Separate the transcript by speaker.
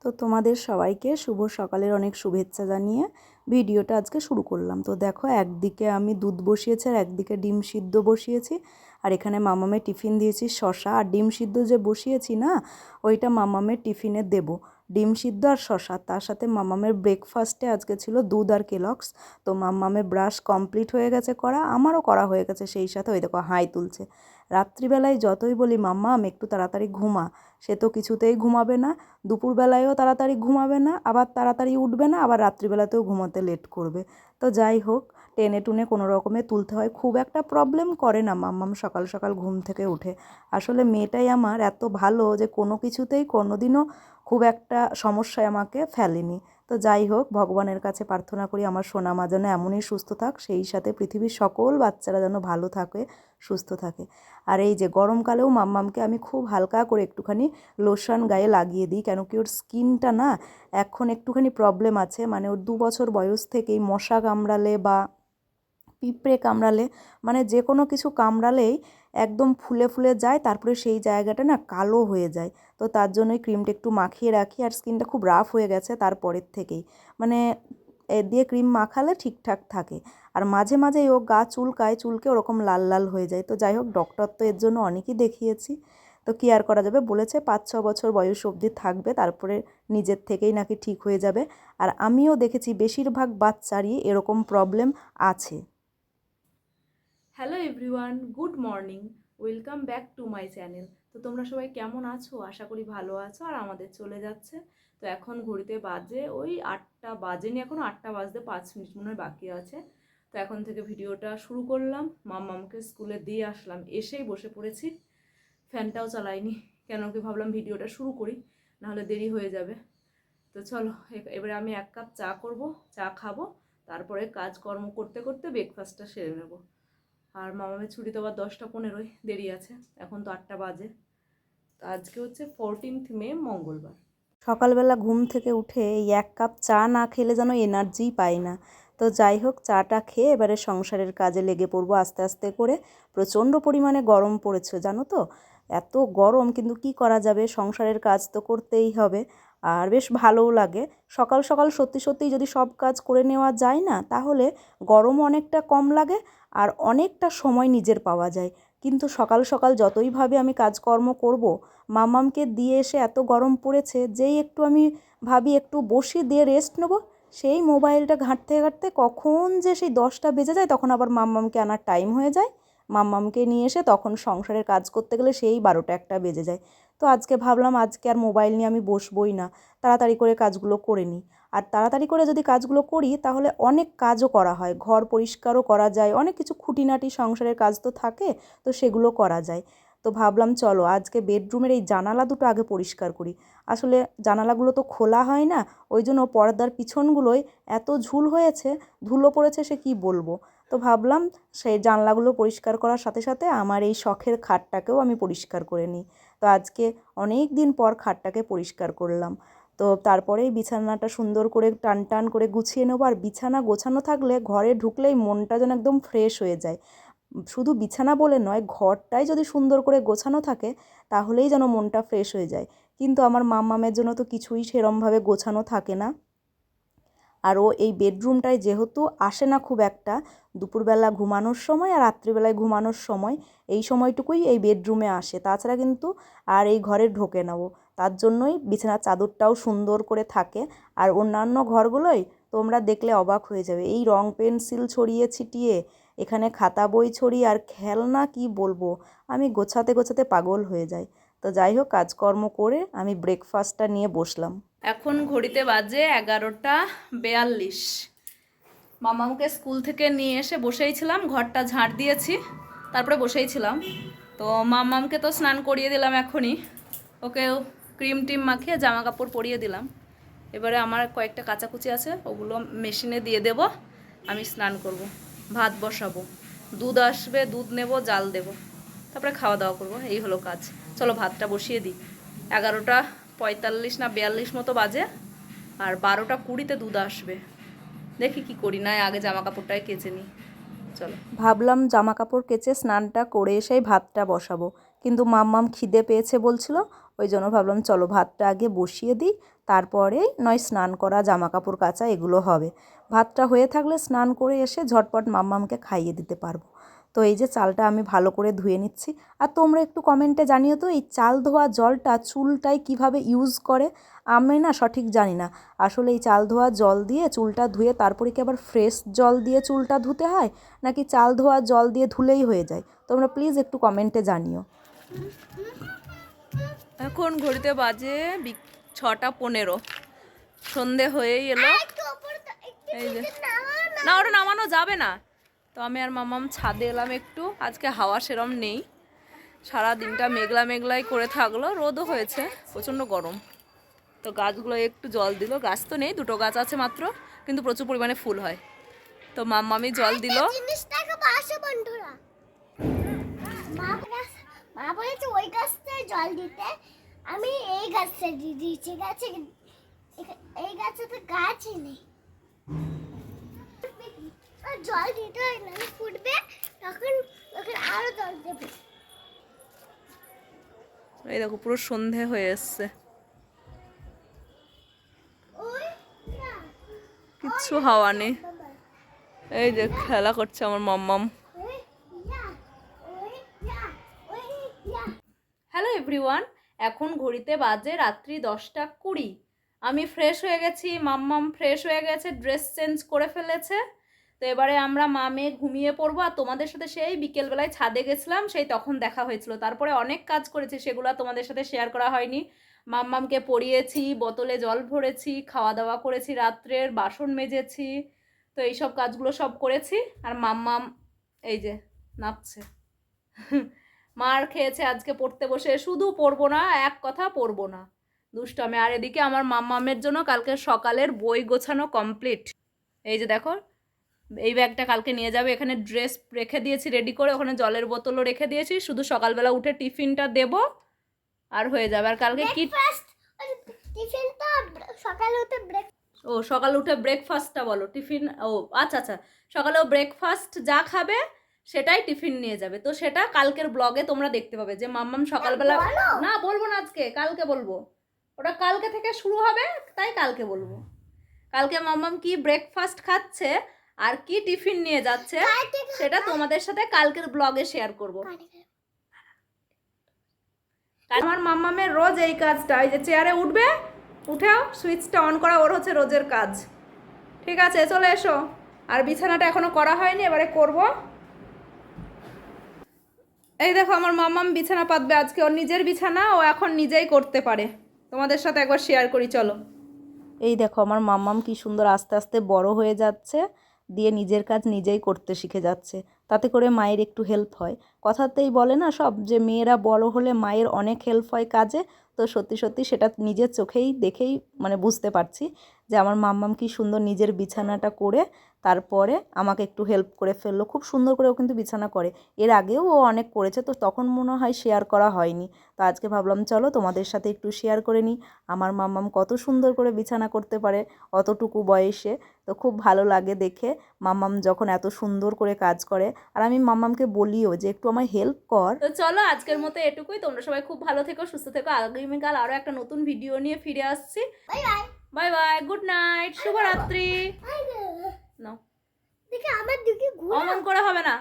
Speaker 1: তো তোমাদের সবাইকে শুভ সকালের অনেক শুভেচ্ছা জানিয়ে ভিডিওটা আজকে শুরু করলাম। তো দেখো, একদিকে আমি দুধ বসিয়েছি আর একদিকে ডিম সিদ্ধ বসিয়েছি। আর এখানে মামামের টিফিন দিয়েছি শশা আর ডিম সিদ্ধ যে বসিয়েছি না, ওইটা মামামের টিফিনে দেব। ডিম সিদ্ধ আর শশা, তার সাথে মামামের ব্রেকফাস্টে আজকে ছিল দুধ আর কেলক্স। তো মামামের ব্রাশ কমপ্লিট হয়ে গেছে করা, আমারও করা হয়ে গেছে, সেই সাথে ওই দেখো হাই তুলছে। রাত্রিবেলায় যতই বলি মাম্মাম একটু তাড়াতাড়ি ঘুমা, সে তো কিছুতেই ঘুমাবে না। দুপুরবেলায়ও তাড়াতাড়ি ঘুমাবে না, আবার তাড়াতাড়ি উঠবে না, আবার রাত্রিবেলাতেও ঘুমাতে লেট করবে। তো যাই হোক, টেনে টুনে কোনো রকমে তুলতে হয়, খুব একটা প্রবলেম করে না মাম্মাম সকাল সকাল ঘুম থেকে উঠে। আসলে মেয়েটাই আমার এত ভালো যে কোনো কিছুতেই কোনোদিনও খুব একটা সমস্যায় আমাকে ফেলেনি। তো যাই হোক, ভগবানের কাছে প্রার্থনা করি আমার সোনা মা যেন এমনই সুস্থ থাক, সেই সাথে পৃথিবীর সকল বাচ্চারা যেন ভালো থাকে, সুস্থ থাকে। আর এই যে গরমকালেও মাম্মামকে আমি খুব হালকা করে একটুখানি লোশন গায়ে লাগিয়ে দিই, কেন কি ওর স্কিনটা না এখন একটুখানি প্রবলেম আছে। মানে ওর 2 বছর বয়স থেকেই মশা কামড়ালে বা পিঁপড়ে কামড়ালে, মানে যে কোনো কিছু কামড়ালেই একদম ফুলে ফুলে যায়, তারপরে সেই জায়গাটা না কালো হয়ে যায়। তো তার জন্যই ক্রিমটা একটু মাখিয়ে রাখি। আর স্কিনটা খুব রাফ হয়ে গেছে তারপরের থেকেই, মানে এ দিয়ে ক্রিম মাখালে ঠিকঠাক থাকে। আর মাঝে মাঝেই ও গা চুলকায়, চুলকে ওরকম লাল লাল হয়ে যায়। তো যাই হোক, ডক্টর তো এর জন্য অনেকই দেখিয়েছি। তো কী আর করা যাবে, বলেছে 5-6 বছর বয়স অবধি থাকবে, তারপরে নিজের থেকেই নাকি ঠিক হয়ে যাবে। আর আমিও দেখেছি বেশিরভাগ বাচ্চারই এরকম প্রবলেম আছে।
Speaker 2: Hello everyone, good morning, welcome back to my channel. তো তোমরা সবাই কেমন আছো? আশা করি ভালো আছো। আর আমাদের চলে যাচ্ছে। তো এখন ঘড়িতে বাজে ওই 8টা বাজেনি, এখনও 8টা বাজতে 5 মিনিট মনে হয় বাকি আছে। তো এখন থেকে ভিডিওটা শুরু করলাম। মাম্মামকে স্কুলে দিয়ে আসলাম, এসেই বসে পড়েছি, ফ্যানটাও চালাইনি, কেন কি ভাবলাম ভিডিওটা শুরু করি, নাহলে দেরি হয়ে যাবে। তো চলো, এবারে আমি 1 কাপ চা করব, চা খাবো, তারপরে কাজকর্ম করতে করতে ব্রেকফাস্টটা সেরে নেবো। আর মামামের ছুটি তো আবার 10টা 15, দেরি আছে, এখন তো 8টা বাজে। তো আজকে হচ্ছে 14 মে, মঙ্গলবার।
Speaker 1: সকালবেলা ঘুম থেকে উঠে এই 1 কাপ চা না খেলে যেন এনার্জিই পাই না। তো যাই হোক, চাটা খেয়ে এবারে সংসারের কাজে লেগে পড়বো আস্তে আস্তে করে। প্রচণ্ড পরিমাণে গরম পড়েছে জানো তো, এত গরম, কিন্তু কি করা যাবে, সংসারের কাজ তো করতেই হবে। আর বেশ ভালোও লাগে সকাল সকাল, সত্যি সত্যিই যদি সব কাজ করে নেওয়া যায় না, তাহলে গরমও অনেকটা কম লাগে আর অনেকটা সময় নিজের পাওয়া যায়। কিন্তু সকাল সকাল যতই ভাবে আমি কাজকর্ম করব, মামামকে দিয়ে এসে এত গরম পড়েছে, যেই একটু আমি ভাবি একটু বসি দিয়ে রেস্ট নেবো, সেই মোবাইলটা ঘাঁটতে ঘাঁটতে কখন যে সেই 10টা বেজে যায়, তখন আবার মাম্মামকে আনার টাইম হয়ে যায়। মাম্মামকে নিয়ে এসে তখন সংসারের কাজ করতে গেলে সেই 12টা 1টা বেজে যায়। তো আজকে ভাবলাম আজকে আর মোবাইল নিয়ে আমি বসবই না, তাড়াতাড়ি করে কাজগুলো করে নিই। আর তাড়াতাড়ি করে যদি কাজগুলো করি তাহলে অনেক কাজও করা হয়, ঘর পরিষ্কারও করা যায়, অনেক কিছু খুঁটিনাটি সংসারের কাজ তো থাকে, তো সেগুলো করা যায়। তো ভাবলাম চলো আজকে বেডরুমের এই জানালা দুটো আগে পরিষ্কার করি। আসলে জানালাগুলো তো খোলা হয় না, ওই জন্য পর্দার পিছনগুলোয় এত ঝুল হয়েছে, ধুলো পড়েছে সে কি বলবো। তো ভাবলাম সেই জানলাগুলো পরিষ্কার করার সাথে সাথে আমার এই শখের খাটটাকেও আমি পরিষ্কার করে নিই। তো আজকে অনেক দিন পর খাটটাকে পরিষ্কার করলাম। তো তারপরেই বিছানাটা সুন্দর করে টান টান করে গুছিয়ে নেবো। আর বিছানা গোছানো থাকলে ঘরে ঢুকলেই মনটা যেন একদম ফ্রেশ হয়ে যায়। শুধু বিছানা বলে নয়, ঘরটাই যদি সুন্দর করে গোছানো থাকে তাহলেই যেন মনটা ফ্রেশ হয়ে যায়। কিন্তু আমার মাম্মামের জন্য তো কিছুই সেরমভাবে গোছানো থাকে না। আর ও এই বেডরুমটায় যেহেতু আসে না খুব একটা, দুপুরবেলা ঘুমানোর সময় আর রাত্রিবেলায় ঘুমানোর সময়, এই সময়টুকুই এই বেডরুমে আসে, তাছাড়া কিন্তু আর এই ঘরে ঢোকে না ও। তার জন্যই বিছানার চাদরটাও সুন্দর করে থাকে। আর অন্যান্য ঘরগুলোই তোমরা দেখলে অবাক হয়ে যাবে, এই রং পেন্সিল ছড়িয়ে ছিটিয়ে, এখানে খাতা বই ছড়িয়ে আর খেলনা, কি বলবো, আমি গোছাতে গোছাতে পাগল হয়ে যাই। তো যাই হোক, কাজকর্ম করে আমি ব্রেকফাস্টটা নিয়ে বসলাম।
Speaker 2: এখন ঘড়িতে বাজে 11টা 42। মামাকে স্কুল থেকে নিয়ে এসে বসেই ছিলাম, ঘরটা ঝাড় দিয়েছি, তারপরে বসেই ছিলাম। তো মামামকে তো স্নান করিয়ে দিলাম এখনই, ওকেও ক্রিম টিম মাখিয়ে জামা কাপড় পরিয়ে দিলাম। এবারে আমার কয়েকটা কাচাকুচি আছে, ওগুলো মেশিনে দিয়ে দেব, আমি স্নান করব, ভাত বসাবো, দুধ আসবে, দুধ নেব, জাল দেব, তারপরে খাওয়া দাওয়া করব, এই হলো কাজ। চলো ভাতটা বসিয়ে দিই। 11টা 45 না 42 মতো বাজে, আর 12টা 20-তে দুধ আসবে। দেখি কি করি, না আগে জামা কাপড়টাই কেচে নিই। চলো।
Speaker 1: ভাবলাম জামা কাপড় কেচে স্নানটা করে এসেই ভাতটা বসাবো, কিন্তু মাম্মাম খিদে পেয়েছে বলছিল, ওই জন্য ভাবলাম চলো ভাতটা আগে বসিয়ে দিই, তারপরে নয় স্নান করা, জামা কাপড় কাচা এগুলো হবে। ভাতটা হয়ে থাকলে স্নান করে এসে ঝটপট মাম্মামকে খাইয়ে দিতে পারবো। তো এই যে চালটা আমি ভালো করে ধুয়ে নিচ্ছি। আর তোমরা একটু কমেন্টে জানিও তো এই চাল ধোয়া জলটা চুলটায় কিভাবে ইউজ করে। আমি না সঠিক জানি না, আসলে এই চাল ধোয়া জল দিয়ে চুলটা ধুয়ে তারপরে কি আবার ফ্রেশ জল দিয়ে চুলটা ধুতে হয়, নাকি চাল ধোয়া জল দিয়ে ধুলেই হয়ে যায়? তোমরা প্লিজ একটু কমেন্টে জানিও।
Speaker 2: এখন ঘড়িতে বাজে 6:15, সন্ধে হয়েই এলো। এই যে না, ওটা নামানো যাবে না। তো আমি আর মামাম ছাদে এলাম একটু, আজকে হাওয়া সেরম নেই, সারা দিনটা মেঘলা মেঘলাই করে থাকলো, রোদও হয়েছে, প্রচণ্ড গরম। তো গাছগুলো একটু জল দিল, গাছ তো নেই, 2টো গাছ আছে মাত্র, কিন্তু প্রচুর পরিমাণে ফুল হয়। তো মাম্মামি জল দিল।
Speaker 3: মা বলেছে ওই গাছটায় জল দিতে, আমি এই গাছটা দিয়ে দিয়েছি। এই গাছে তো গাছই নেই, জল দিতে হয় না, ফুটবে তখন আরো জল দেবে।
Speaker 2: এই দেখো পুরো সন্ধে হয়ে এসছে, কিচ্ছু হাওয়া নেই। এই যে খেলা করছে আমার মাম্মাম। হ্যালো এভরিওয়ান, এখন ঘড়িতে বাজে রাত্রি 10:20। আমি ফ্রেশ হয়ে গেছি, মাম্মাম ফ্রেশ হয়ে গেছে, ড্রেস চেঞ্জ করে ফেলেছে। তো এবারে আমরা মামে ঘুমিয়ে পড়বো। আর তোমাদের সাথে সেই বিকেলবেলায় ছাদে গেছিলাম, সেই তখন দেখা হয়েছিল। তারপরে অনেক কাজ করেছি, সেগুলো তোমাদের সাথে শেয়ার করা হয়নি। মাম্মামকে পড়িয়েছি, বোতলে জল ভরেছি, খাওয়া দাওয়া করেছি, রাত্রের বাসন মেজেছি। তো এইসব কাজগুলো সব করেছি। আর মাম্মাম এই যে নাচছে। মার খেয়েছে আজকে পড়তে বসে, শুধু পড়বো না, এক কথা পড়বো না, দুষ্টামি। আর এদিকে আমার মাম্মামের জন্য কালকে সকালের বই গোছানো কমপ্লিট। এই যে দেখো, এই ব্যাগটা কালকে নিয়ে যাবে, এখানে ড্রেস রেখে দিয়েছি রেডি করে, ওখানে জলের বোতলও রেখে দিয়েছি, শুধু সকালবেলা উঠে টিফিনটা দেব আর হয়ে যাবে। আর কালকে কি
Speaker 3: টিফিনটা সকালে উঠে
Speaker 2: ও সকালে উঠে ব্রেকফাস্টটা বলো, টিফিন ও আচ্ছা আচ্ছা, সকালেও ব্রেকফাস্ট যা খাবে সেটাই টিফিন নিয়ে যাবে। তো সেটা কালকের ব্লগে তোমরা দেখতে পাবে যে মাম্মাম সকালবেলা, না বলবো না আজকে, কালকে বলবো, ওটা কালকে থেকে শুরু হবে, তাই কালকে বলবো। কালকে মাম্মাম কি ব্রেকফাস্ট খাচ্ছে আর কি টিফিন নিয়ে যাচ্ছে সেটা তোমাদের সাথে কালকের ব্লগে শেয়ার করবো। আমার মাম্মামের রোজ এই কাজটা, এই যে চেয়ারে উঠবে, উঠেও সুইচটা অন করা ওর হচ্ছে রোজের কাজ। ঠিক আছে, চলে এসো। আর বিছানাটা এখনো করা হয়নি, এবারে করব। এই দেখো আমার মাম্মাম বিছানা পাতবে আজকে, ওর নিজের বিছানা ও এখন নিজেই করতে পারে। তোমাদের সাথে একবার শেয়ার করি, চলো।
Speaker 1: এই দেখো আমার মাম্মাম কি সুন্দর আস্তে আস্তে বড় হয়ে যাচ্ছে, দিয়ে নিজের কাজ নিজেই করতে শিখে যাচ্ছে। তাতে করে মায়ের একটু হেল্প হয়। কথাতেই বলে না সব, যে মেয়েরা বড় হলে মায়ের অনেক হেল্প হয় কাজে। তো সত্যি সত্যি সেটা নিজের চোখেই দেখেই মানে বুঝতে পারছি যে আমার মাম্মাম কি সুন্দর নিজের বিছানাটা করে তারপরে আমাকে একটু হেল্প করে ফেললো। খুব সুন্দর করে ও কিন্তু বিছানা করে, এর আগেও ও অনেক করেছে, তো তখন মনে হয় শেয়ার করা হয়নি। তো আজকে ভাবলাম চলো তোমাদের সাথে একটু শেয়ার করে নিই আমার মাম্মাম কত সুন্দর করে বিছানা করতে পারে অতটুকু বয়সে। তো খুব ভালো লাগে দেখে মাম্মাম যখন এত সুন্দর করে কাজ করে। আর আমি মাম্মামকে বলিও যে একটু আমায় হেল্প কর।
Speaker 2: তো চলো আজকের মতো এটুকুই। তোমরা সবাই খুব ভালো থেকো, সুস্থ থেকো। আগামীকাল আরো একটা নতুন ভিডিও নিয়ে ফিরে আসছি।
Speaker 3: Bye bye
Speaker 2: bye bye, good night, শুভরাত্রি। নাও,
Speaker 3: দেখে আমার দিকে ঘুরে
Speaker 2: অমন করে হবে না।